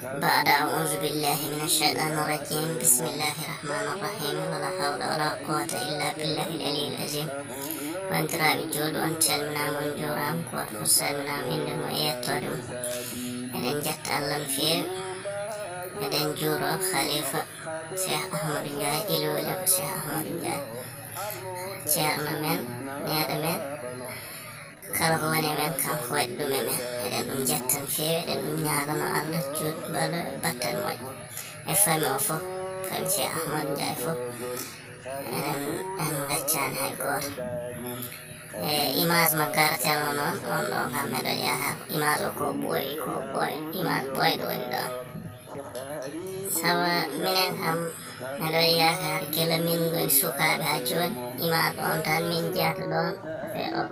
بعد أعوذ بالله من الشيطان الرجيم بسم الله الرحمن الرحيم ولا حول ولا قوة إلا بالله العلي العظيم وانترى بالجود وانتشلمنا من جورام قوة خسرنا من المؤيتورم eden jetta Allah feewi eden juuro khalifa Cheikh Ahmadou Ndiaye ilole ko Cheikh Ahmadou Ndiaye ceerno men neɗo men kala ko woni men kanko waɗi ɗum e men eɗen ɗum jettan feewi eɗen ɗum ñaagano Allah juutɗo balo battan moƴƴo e fami o fof fami Cheikh Ahmadou Ndiaye fof en gaccani hay goto image ma garatelno noon on ɗo kam meɗon yaha image o ko ɓooyi image ɓooyɗo woni ɗon sabu minen kam meɗon yakar gila min goni sukaɓe ha joni image on tan min jeyata ɗon ɓe o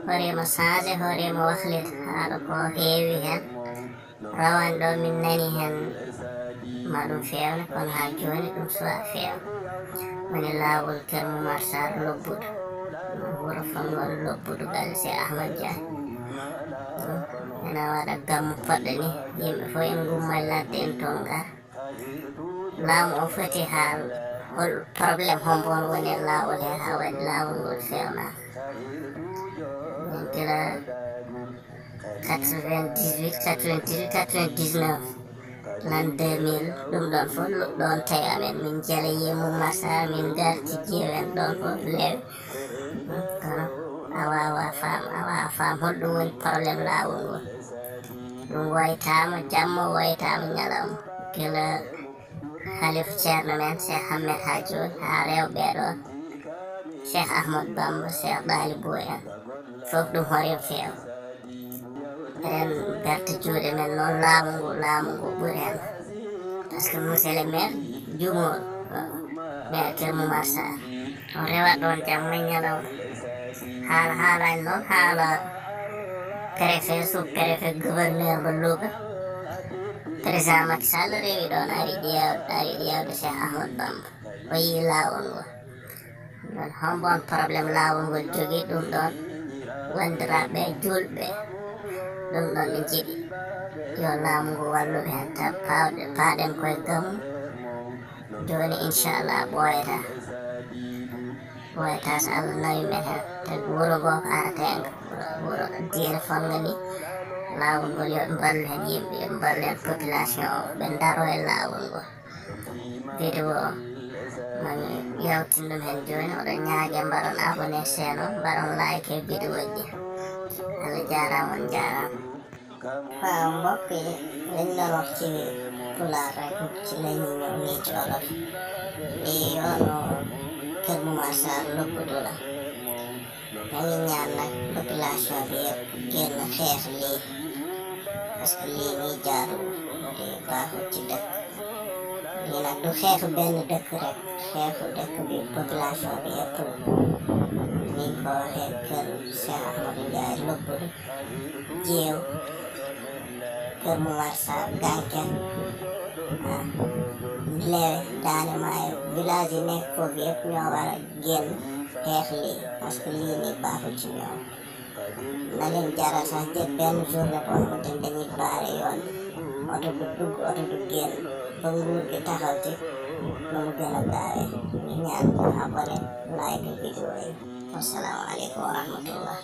hoorema changé hoorema wahlita haɗa ko heewi hen rawani ɗo min nani hen ma ɗum fewne kono ha joni ɗum suwa feewa woni lawol keur momar sarr loboudou wuro fangol loboudou galle Cheikh Ahmadou Ndiaye ena waɗa gammu poɗɗo ni yimɓe fof en gummay ladde en toon gar laamu o foti haal hol probléme hombon woni e laawol he ha waɗi laawol ngol fewnaka gila 98 l'an 2000 ɗum ɗon fof ɗon tawi amen min jala yi momar sarr min garti ƴeewen ɗon fof leewi kono a wawa faam holɗum woni probléme laawol ngol ɗum woytama jamma woytama ñalawma gila halifa ceerno men Cheikh Ahmed ha joni ha rewɓe ɗon Cheikh Ahmadou Bamba Cheikh Ɗalibou en fof ɗum hoorema feewa eɗen berta juuɗe men noon laamu ngu ɓuuri hen par ce que monsieur le maire juumoɗo maire keur momar sarr o rewat ɗon jamma ñalawma haalani noon haala préfet sous préfet gouverneur mo louga président Macky Sall rewi ɗon ari ƴewde Cheikh Ahmadou Bamba o yi laawol ngol ɗon hombon probléme laawol ngol jogui ɗum ɗon wandiraɓe julɓe ɗum ɗon ɓe jiiɗi yo laamu ngu walluɓe hen tan paaɗen koye gammu joni inchallah ɓooyata so Allah nawi men hen tagi wuro ngo ko aratenga wuro diine fonga ni laawol ngol yoɓe mballu hen yimɓe yoɓe mballu hen population o ɓe daro e laawol ngol vidéo o mami yawtin ɗum hen joni oɗon ñaague mbaɗon abonné chaîne o mbaɗon like e vidéo ji Allah jarama on jarama waaw mbokk yi liñ doon wax ci pulaar rek ci lañu ñëw nii ci olof lii yoonu keur momar sarr loboudou la dañu ñaan nag population bi yëpp génn xeex lii parce que lii nii jaaruwul lii baaxul ci dëkk lii nag du xeexu benn dëkk rek xeexu dëkk bi population bi yëpp niñ ko waxee keur Cheikh Ahmadou Ndiaye loboudou jeew keur momar sarr gànken lewe daane maayo village yi nekk foofu yëpp ñoo war a génn xeex lii parce que lii nii baaxul ci ñoom na leen jaral sax jël benn journée boo xamante ni dañuy baare yoon oto du dugg oto du génn ba nguur gi taxaw ci lu mu gën a gaawee ñu ñaan abonné like vidéo yi wasalaamaaleykum wa rahmatullah